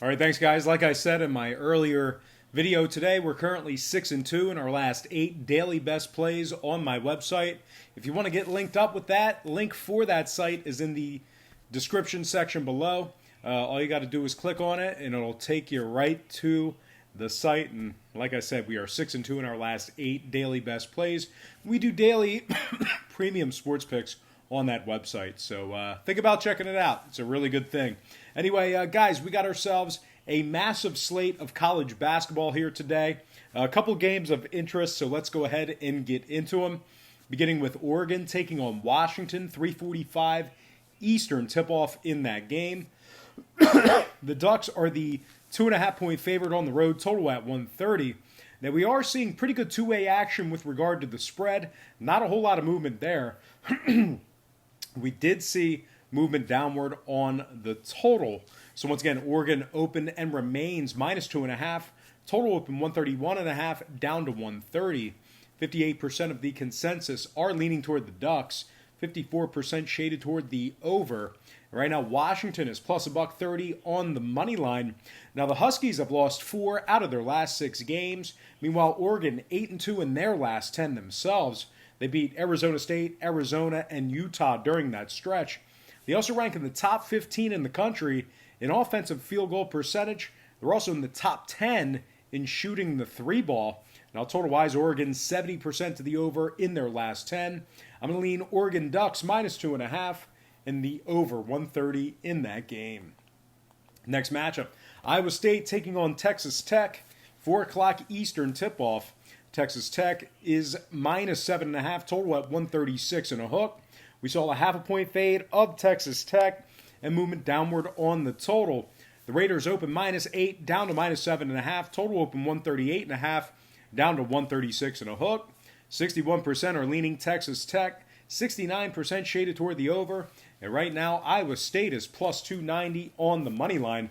All right, thanks, guys. Like I said in my earlier video today, we're currently 6-2 in our last 8 daily best plays on my website. If you want to get linked up with that, link for that site is in the description section below. All you got to do is click on it, and it'll take you right to the site. And like I said, we are 6-2 in our last 8 daily best plays. We do daily premium sports picks on that website. So think about checking it out. It's a really good thing. Anyway, guys, we got ourselves a massive slate of college basketball here today. A couple games of interest, so let's go ahead and get into them. Beginning with Oregon taking on Washington, 3:45 Eastern tip-off in that game. The Ducks are the 2.5-point favorite on the road, total at 130. Now, we are seeing pretty good two-way action with regard to the spread. Not a whole lot of movement there. We did see movement downward on the total. So once again, Oregon open and remains minus 2.5. Total open 131.5 down to 130. 58% of the consensus are leaning toward the Ducks. 54% shaded toward the over. Right now, Washington is plus $1.30 on the money line. Now, the Huskies have lost 4 out of their last 6 games. Meanwhile, Oregon 8-2 in their last 10 themselves. They beat Arizona State, Arizona, and Utah during that stretch. They also rank in the top 15 in the country in offensive field goal percentage. They're also in the top 10 in shooting the 3-ball. Now, total-wise, Oregon 70% to the over in their last 10. I'm going to lean Oregon Ducks minus 2.5 and the over 130 in that game. Next matchup, Iowa State taking on Texas Tech, 4 o'clock Eastern tip-off. Texas Tech is minus 7.5, total at 136 and a hook. We saw a half a point fade of Texas Tech and movement downward on the total. The Raiders open minus 8 down to minus 7.5, total open 138.5 down to 136 and a hook. 61% are leaning Texas Tech, 69% shaded toward the over, and right now Iowa State is plus 290 on the money line.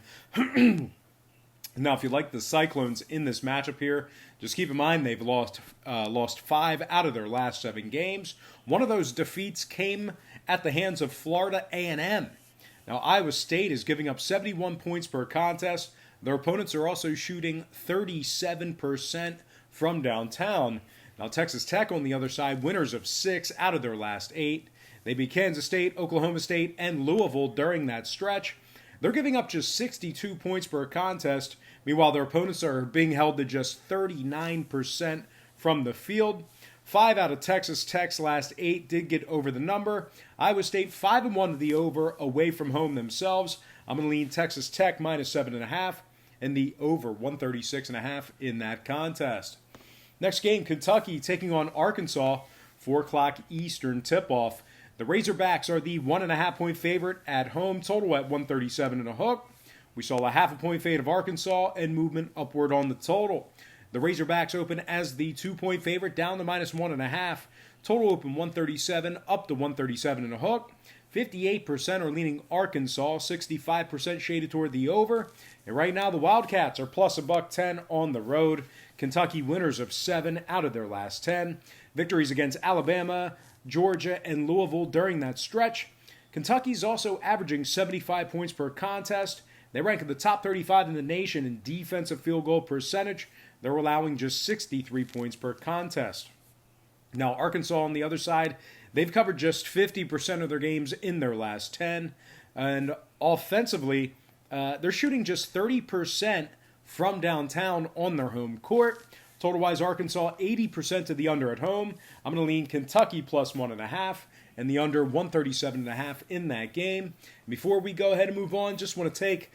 Now, if you like the Cyclones in this matchup here, just keep in mind they've lost 5 out of their last 7 games. One of those defeats came at the hands of Florida A&M. Now, Iowa State is giving up 71 points per contest. Their opponents are also shooting 37% from downtown. Now, Texas Tech on the other side, winners of 6 out of their last 8. They beat Kansas State, Oklahoma State, and Louisville during that stretch. They're giving up just 62 points per contest. Meanwhile, their opponents are being held to just 39% from the field. 5 out of Texas Tech's last 8 did get over the number. Iowa State 5-1 to the over away from home themselves. I'm going to lean Texas Tech minus 7.5 and the over 136.5 in that contest. Next game, Kentucky taking on Arkansas, 4 o'clock Eastern tip-off. The Razorbacks are the 1.5-point favorite at home, total at 137 and a hook. We saw a half a point fade of Arkansas and movement upward on the total. The Razorbacks open as the 2-point favorite down to minus 1.5. Total open 137 up to 137 and a hook. 58% are leaning Arkansas, 65% shaded toward the over. And right now the Wildcats are plus $1.10 on the road. Kentucky winners of 7 out of their last 10. Victories against Alabama, Georgia, and Louisville during that stretch. Kentucky's also averaging 75 points per contest. They rank in the top 35 in the nation in defensive field goal percentage. They're allowing just 63 points per contest. Now, Arkansas on the other side, they've covered just 50% of their games in their last 10. And offensively, they're shooting just 30% from downtown on their home court. Total-wise, Arkansas 80% to the under at home. I'm going to lean Kentucky plus 1.5 and the under 137.5 in that game. Before we go ahead and move on, just want to take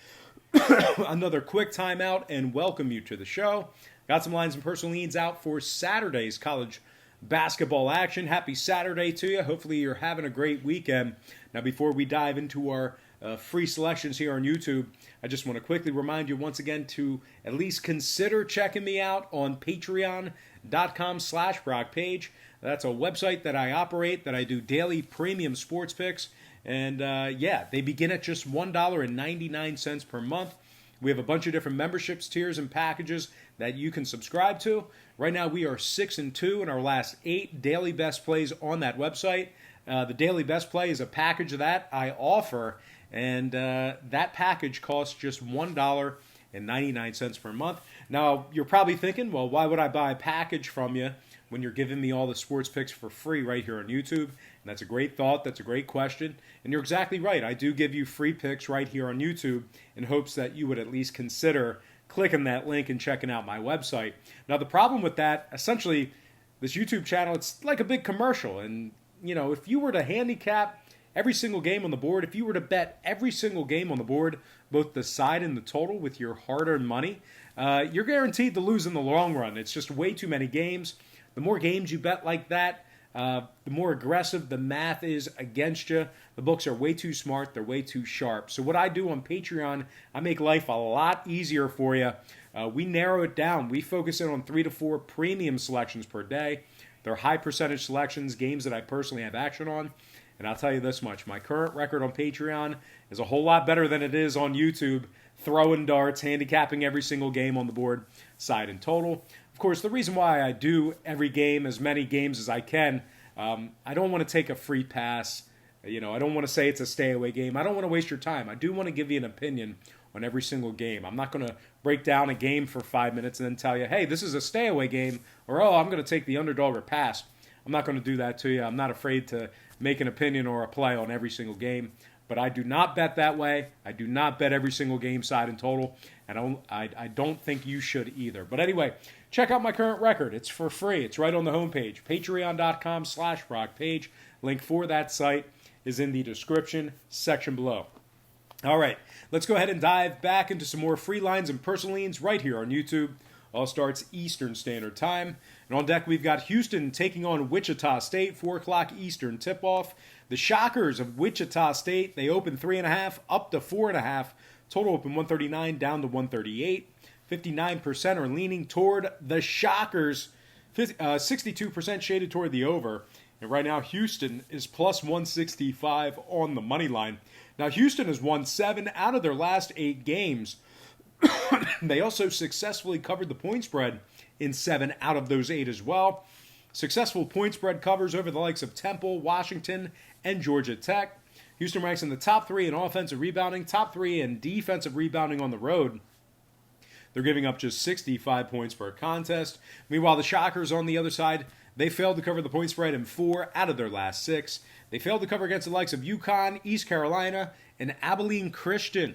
another quick timeout and welcome you to the show. Got some lines and personal leads out for Saturday's college basketball action. Happy Saturday to you. Hopefully you're having a great weekend. Now, before we dive into our free selections here on YouTube, I just want to quickly remind you once again to at least consider checking me out on patreon.com/BrockPage. That's a website that I operate, that I do daily premium sports picks. And they begin at just $1.99 per month. We have a bunch of different memberships, tiers, and packages that you can subscribe to. Right now, we are 6-2 in our last 8 daily best plays on that website. The daily best play is a package that I offer, and that package costs just $1.99 per month. Now, you're probably thinking, well, why would I buy a package from you when you're giving me all the sports picks for free right here on YouTube? And that's a great thought. That's a great question. And you're exactly right. I do give you free picks right here on YouTube in hopes that you would at least consider clicking that link and checking out my website. Now, the problem with that, essentially, this YouTube channel, it's like a big commercial. And, you know, if you were to handicap every single game on the board, if you were to bet every single game on the board, both the side and the total with your hard-earned money, you're guaranteed to lose in the long run. It's just way too many games. The more games you bet like that, the more aggressive the math is against you. The books are way too smart. They're way too sharp. So what I do on Patreon, I make life a lot easier for you. We narrow it down. We focus in on 3 to 4 premium selections per day. They're high percentage selections, games that I personally have action on. And I'll tell you this much, my current record on Patreon is a whole lot better than it is on YouTube, throwing darts, handicapping every single game on the board, side and total. Of course, the reason why I do every game, as many games as I can, I don't want to take a free pass. You know, I don't want to say it's a stay-away game. I don't want to waste your time. I do want to give you an opinion on every single game. I'm not going to break down a game for 5 minutes and then tell you, hey, this is a stay-away game, or, oh, I'm going to take the underdog or pass. I'm not going to do that to you. I'm not afraid to make an opinion or a play on every single game. But I do not bet that way. I do not bet every single game side and total. And I don't think you should either. But anyway, check out my current record. It's for free. It's right on the homepage, patreon.com/BrockPage. Link for that site is in the description section below. All right, let's go ahead and dive back into some more free lines and personal leans right here on YouTube. All starts Eastern Standard Time. And on deck, we've got Houston taking on Wichita State, 4 o'clock Eastern tip-off. The Shockers of Wichita State, they open 3.5 up to 4.5. Total open 139 down to 138. 59% are leaning toward the Shockers. 62% shaded toward the over. And right now, Houston is plus 165 on the money line. Now, Houston has won 7 out of their last 8 games. They also successfully covered the point spread in 7 out of those 8 as well. Successful point spread covers over the likes of Temple, Washington, and Georgia Tech. Houston ranks in the top 3 in offensive rebounding, top 3 in defensive rebounding on the road. They're giving up just 65 points per contest. Meanwhile, the Shockers on the other side, they failed to cover the point spread in 4 out of their last 6. They failed to cover against the likes of UConn, East Carolina, and Abilene Christian.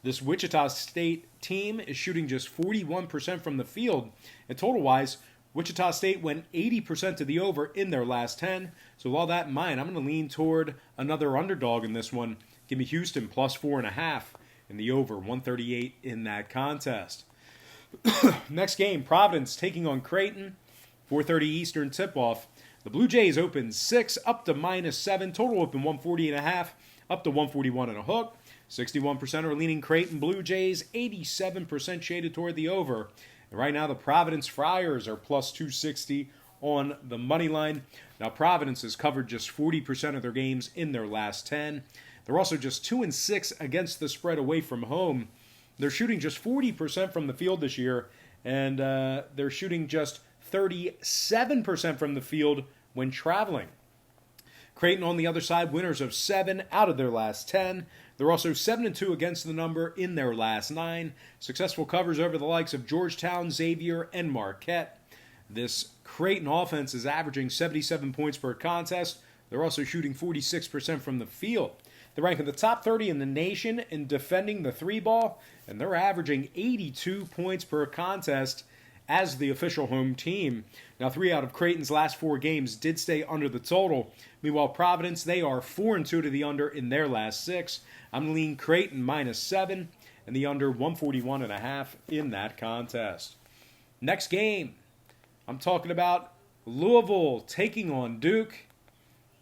This Wichita State team is shooting just 41% from the field. And total-wise, Wichita State went 80% to the over in their last 10. So with all that in mind, I'm going to lean toward another underdog in this one. Give me Houston plus 4.5 in the over, 138 in that contest. Next game, Providence taking on Creighton, 4:30 Eastern tip-off. The Blue Jays open 6 up to -7. Total open 140.5 up to 141 and a hook. 61% are leaning Creighton Blue Jays, 87% shaded toward the over. And right now, the Providence Friars are plus 260 on the money line. Now, Providence has covered just 40% of their games in their last 10. They're also just 2-6 against the spread away from home. They're shooting just 40% from the field this year, and they're shooting just 37% from the field when traveling. Creighton on the other side, winners of 7 out of their last 10. They're also 7-2 against the number in their last 9. Successful covers over the likes of Georgetown, Xavier, and Marquette. This Creighton offense is averaging 77 points per contest. They're also shooting 46% from the field. They're ranking the top 30 in the nation in defending the 3-ball, and they're averaging 82 points per contest as the official home team. Now, 3 out of Creighton's last 4 games did stay under the total. Meanwhile, Providence, they are 4-2 to the under in their last 6. I'm leaning Creighton -7 and the under 141.5 in that contest. Next game, I'm talking about Louisville taking on Duke.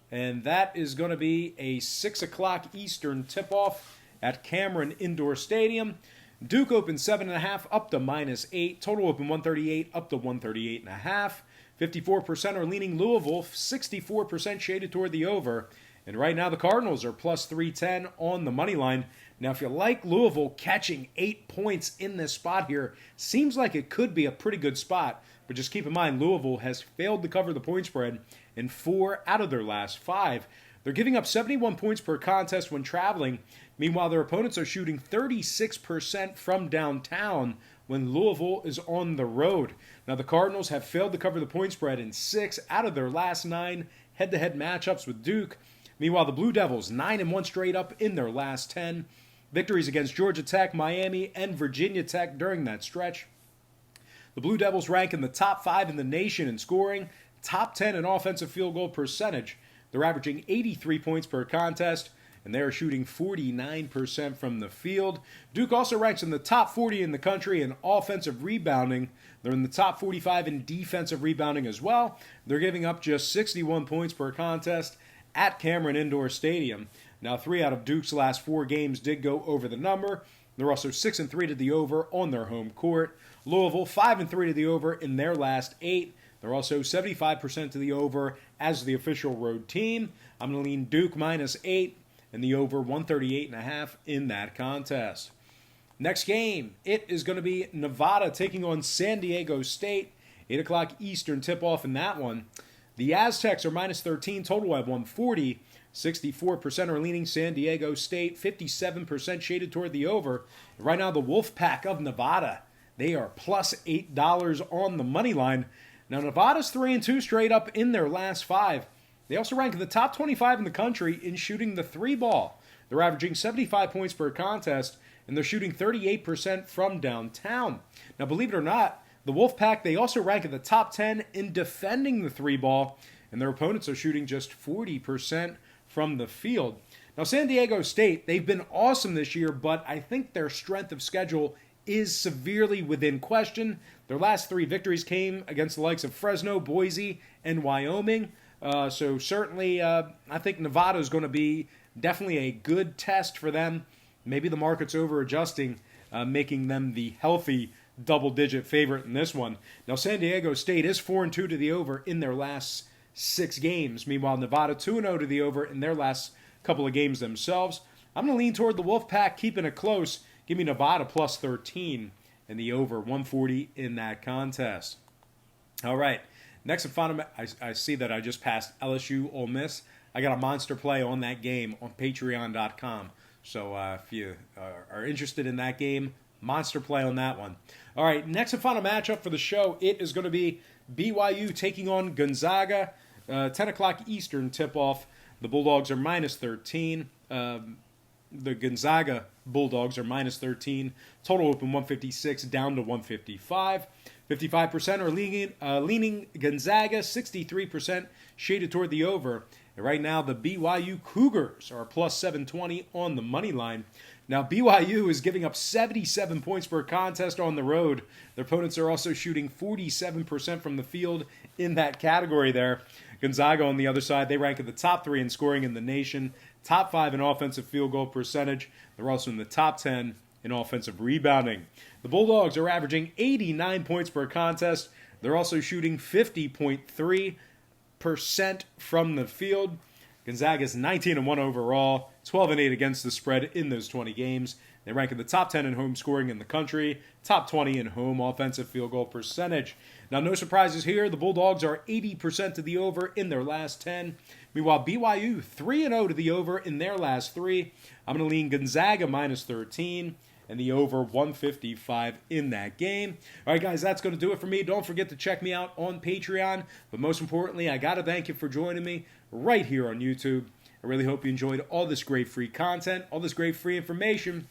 And that is going to be a 6 o'clock Eastern tip-off at Cameron Indoor Stadium. Duke opened 7.5 up to -8. Total open 138 up to 138.5. 54% are leaning Louisville, 64% shaded toward the over. And right now the Cardinals are plus 310 on the money line. Now if you like Louisville catching 8 points in this spot here, seems like it could be a pretty good spot. But just keep in mind, Louisville has failed to cover the point spread in 4 out of their last 5. They're giving up 71 points per contest when traveling. Meanwhile, their opponents are shooting 36% from downtown when Louisville is on the road. Now, the Cardinals have failed to cover the point spread in 6 out of their last 9 head-to-head matchups with Duke. Meanwhile, the Blue Devils, 9-1 straight up in their last 10. Victories against Georgia Tech, Miami, and Virginia Tech during that stretch. The Blue Devils rank in the top 5 in the nation in scoring, top 10 in offensive field goal percentage. They're averaging 83 points per contest, and they're shooting 49% from the field. Duke also ranks in the top 40 in the country in offensive rebounding. They're in the top 45 in defensive rebounding as well. They're giving up just 61 points per contest at Cameron Indoor Stadium. Now, 3 out of Duke's last 4 games did go over the number. They're also 6-3 to the over on their home court. Louisville, 5-3 to the over in their last 8. They're also 75% to the over as the official road team. I'm going to lean Duke -8 and the over 138.5 in that contest. Next game, it is going to be Nevada taking on San Diego State. 8 o'clock Eastern tip-off in that one. The Aztecs are -13, total at 140. 64% are leaning San Diego State, 57% shaded toward the over. Right now, the Wolfpack of Nevada, they are +$8 on the money line. Now, Nevada's 3-2 straight up in their last 5. They also rank in the top 25 in the country in shooting the 3 ball. They're averaging 75 points per contest, and they're shooting 38% from downtown. Now, believe it or not, the Wolfpack, they also rank in the top 10 in defending the 3 ball, and their opponents are shooting just 40% from the field. Now, San Diego State, they've been awesome this year, but I think their strength of schedule is severely within question. Their last 3 victories came against the likes of Fresno, Boise, and Wyoming. So certainly, I think Nevada is going to be definitely a good test for them. Maybe the market's over-adjusting, making them the healthy double-digit favorite in this one. Now, San Diego State is 4-2 to the over in their last 6 games. Meanwhile, Nevada 2-0 to the over in their last couple of games themselves. I'm going to lean toward the Wolfpack, keeping it close. Give me Nevada +13 and the over 140 in that contest. All right. Next and final, I see that I just passed LSU Ole Miss. I got a monster play on that game on Patreon.com. So if you are interested in that game, monster play on that one. All right, next and final matchup for the show, it is going to be BYU taking on Gonzaga. 10 o'clock Eastern tip-off. The Bulldogs are -13. The Gonzaga Bulldogs are -13. Total open 156 down to 155. 55% are leaning Gonzaga, 63% shaded toward the over. And right now, the BYU Cougars are +720 on the money line. Now, BYU is giving up 77 points per contest on the road. Their opponents are also shooting 47% from the field in that category there. Gonzaga, on the other side, they rank in the top 3 in scoring in the nation, top 5 in offensive field goal percentage. They're also in the top 10 in offensive rebounding. The Bulldogs are averaging 89 points per contest. They're also shooting 50.3% from the field. Gonzaga's 19-1 overall, 12-8 against the spread in those 20 games. They rank in the top 10 in home scoring in the country, top 20 in home offensive field goal percentage. Now, no surprises here. The Bulldogs are 80% to the over in their last 10. Meanwhile, BYU 3-0 to the over in their last 3. I'm going to lean Gonzaga -13 and the over 155 in that game. All right, guys, that's going to do it for me. Don't forget to check me out on Patreon. But most importantly, I got to thank you for joining me right here on YouTube. I really hope you enjoyed all this great free content, all this great free information.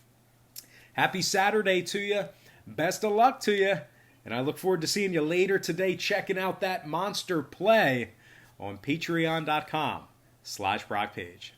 Happy Saturday to you. Best of luck to you. And I look forward to seeing you later today checking out that monster play on patreon.com/BrockPage.